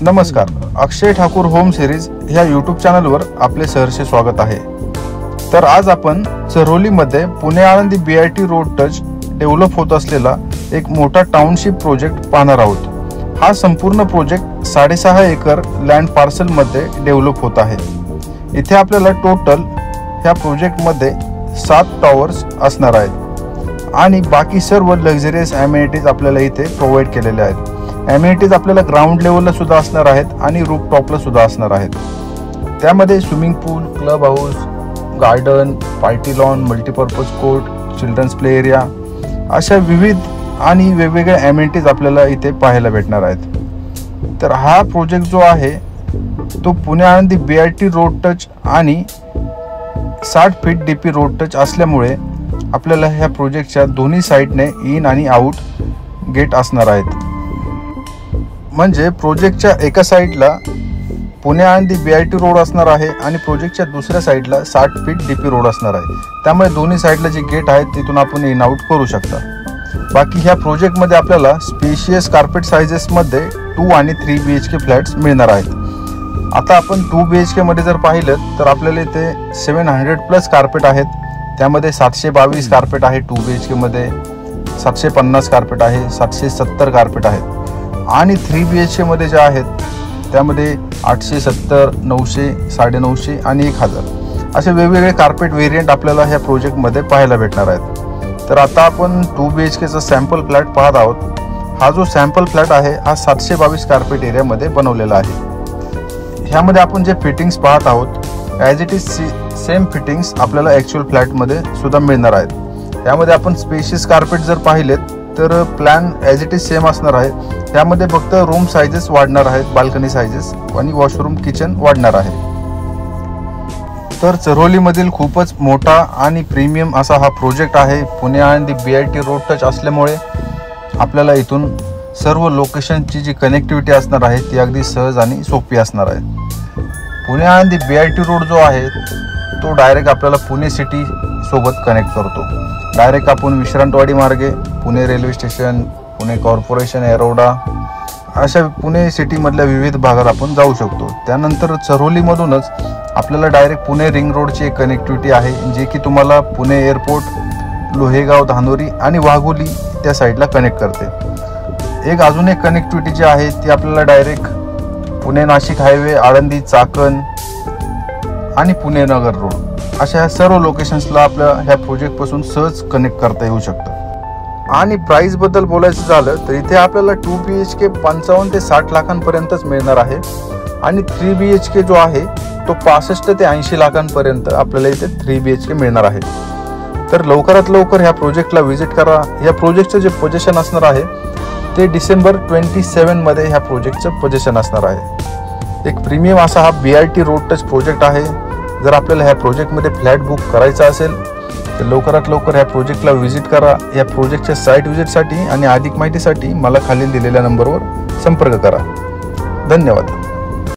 नमस्कार, Akshay Thakur home series ह्या YouTube चॅनलवर आपले सहर्ष स्वागत आहे। तर आज आपण चरोलीमध्ये Pune Alandi BIT road touch develop होत असलेला एक मोठा टाउनशिप प्रोजेक्ट पाहणार आहोत। हा संपूर्ण प्रोजेक्ट 6.5 एकर लँड पार्सल मध्ये डेव्हलप होत आहे। इथे आपल्याला टोटल ह्या प्रोजेक्ट मध्ये 7 टॉवर्स असणार आहेत आणि बाकी सर्व लक्झरियस ॲमेनिटीज आपल्याला इथे प्रोव्हाइड केलेले आहेत। ॲमेनिटीज आपल्याला ग्राउंड लेवलला सुद्धा असणार आहेत आणि रूफ टॉपला सुद्धा असणार आहेत। त्यामध्ये swimming pool, club house, garden, party lawn, multipurpose court, children's play area अशा विविध आणि वेगवेगळ्या ॲमेनिटीज आपल्याला इथे पाहायला भेटणार आहेत। तर हा प्रोजेक्ट जो आहे तो Pune Alandi BIT road touch आणि 60 फीट DP रोड टच असल्यामुळे आपल्याला ह्या प्रोजेक्टच्या दोन्ही साइडने इन आणि आउट गेट असणार आहेत। म्हणजे प्रोजेक्टच्या एका साइडला पुणे आळंदी BIT रोड असणार आहे आणि प्रोजेक्टच्या दुसऱ्या साइडला 60 फीट DP रोड असणार आहे। त्यामुळे दोन्ही साइडला जे गेट आहेत तिथून आपण इन आउट करू शकता। बाकी ह्या प्रोजेक्टमध्ये आपल्याला स्पेशियस कार्पेट साइजेसमध्ये 2 आणि 3 BHK फ्लॅट्स मिळणार आहेत। आता आपण 2 BHK मध्ये जर पाहिलं तर आपल्याला इथे 700+ कार्पेट आहेत। त्यामध्ये 722 कार्पेट आहे 2 BHK मध्ये, 750 कार्पेट आहे, 770 कार्पेट आहेत आणि 3 BHK मध्ये जे आहेत त्यामध्ये 870, 900, 950 आणि 1000 असे वेगवेगळे कार्पेट व्हेरियंट आपल्याला ह्या प्रोजेक्टमध्ये पाहायला भेटणार आहेत। तर आता आपण 2 BHK चा सॅम्पल फ्लॅट पाहत आहोत। हा जो सॅम्पल फ्लॅट आहे हा 722 कार्पेट एरियामध्ये बनवलेला आहे। ह्यामध्ये आपण जे फिटिंग्स पाहत आहोत as it is same fittings आपल्याला ॲक्च्युअल फ्लॅटमध्ये सुद्धा मिळणार आहेत। त्यामध्ये आपण स्पेशियस कार्पेट जर पाहिलेत तर plan as it is same असणार आहे। त्यामध्ये फक्त रूम साइजेस वाढणार आहेत, बाल्कनी साइजेस आणि वॉशरूम किचन वाढणार आहे। तर चरोलीमधील खूपच मोठा आणि प्रीमियम असा हा प्रोजेक्ट आहे। Pune Alandi BIT road touch असल्यामुळे आपल्याला इथून सर्व लोकेशनची जी कनेक्टिव्हिटी असणार आहे ती अगदी सहज आणि सोपी असणार आहे। पुणे आळंदी BIT रोड जो आहे तो डायरेक्ट आपल्याला पुणे सिटी सोबत कनेक्ट करतो। डायरेक्ट आपण विश्रांतवाडी मार्गे Pune railway station, Pune corporation, Yerawada अशा पुणे सिटीमधल्या विविध भागात आपण जाऊ शकतो। त्यानंतर चरोलीमधूनच आपल्याला डायरेक्ट पुणे रिंग रोडची एक कनेक्टिव्हिटी आहे जे की तुम्हाला पुणे एअरपोर्ट, लोहेगाव, धानोरी आणि वाघोली त्या साईडला कनेक्ट करते। एक अजून एक कनेक्टिव्हिटी जी आहे ती आपल्याला डायरेक्ट पुणे नाशिक हायवे, आळंदी, चाकण आणि पुणे नगर रोड अशा ह्या सर्व लोकेशन्सला आपल्या ह्या प्रोजेक्टपासून सहज कनेक्ट करता येऊ शकतं। आणि प्राईसबद्दल बोलायचं झालं तर इथे आपल्याला 2 BHK 55 ते 60 लाखांपर्यंतच मिळणार आहे आणि 3 BHK जो आहे तो 65 ते 80 लाखांपर्यंत आपल्याला इथे 3 BHK मिळणार आहे। तर लवकरात लवकर ह्या प्रोजेक्टला व्हिजिट करा। या प्रोजेक्टचं जे पोझिशन असणार आहे ते डिसेंबर 27 मध्ये ह्या प्रोजेक्टचं पोझिशन असणार आहे। एक प्रीमियम असा हा BIT रोड टच प्रोजेक्ट आहे। जर आपल्याला ह्या प्रोजेक्टमध्ये फ्लॅट बुक करायचा असेल तर लवकरात लवकर ह्या प्रोजेक्टला व्हिजिट करा। या प्रोजेक्टच्या साईट व्हिजिटसाठी आणि अधिक माहितीसाठी मला खालील दिलेल्या नंबरवर संपर्क करा। धन्यवाद।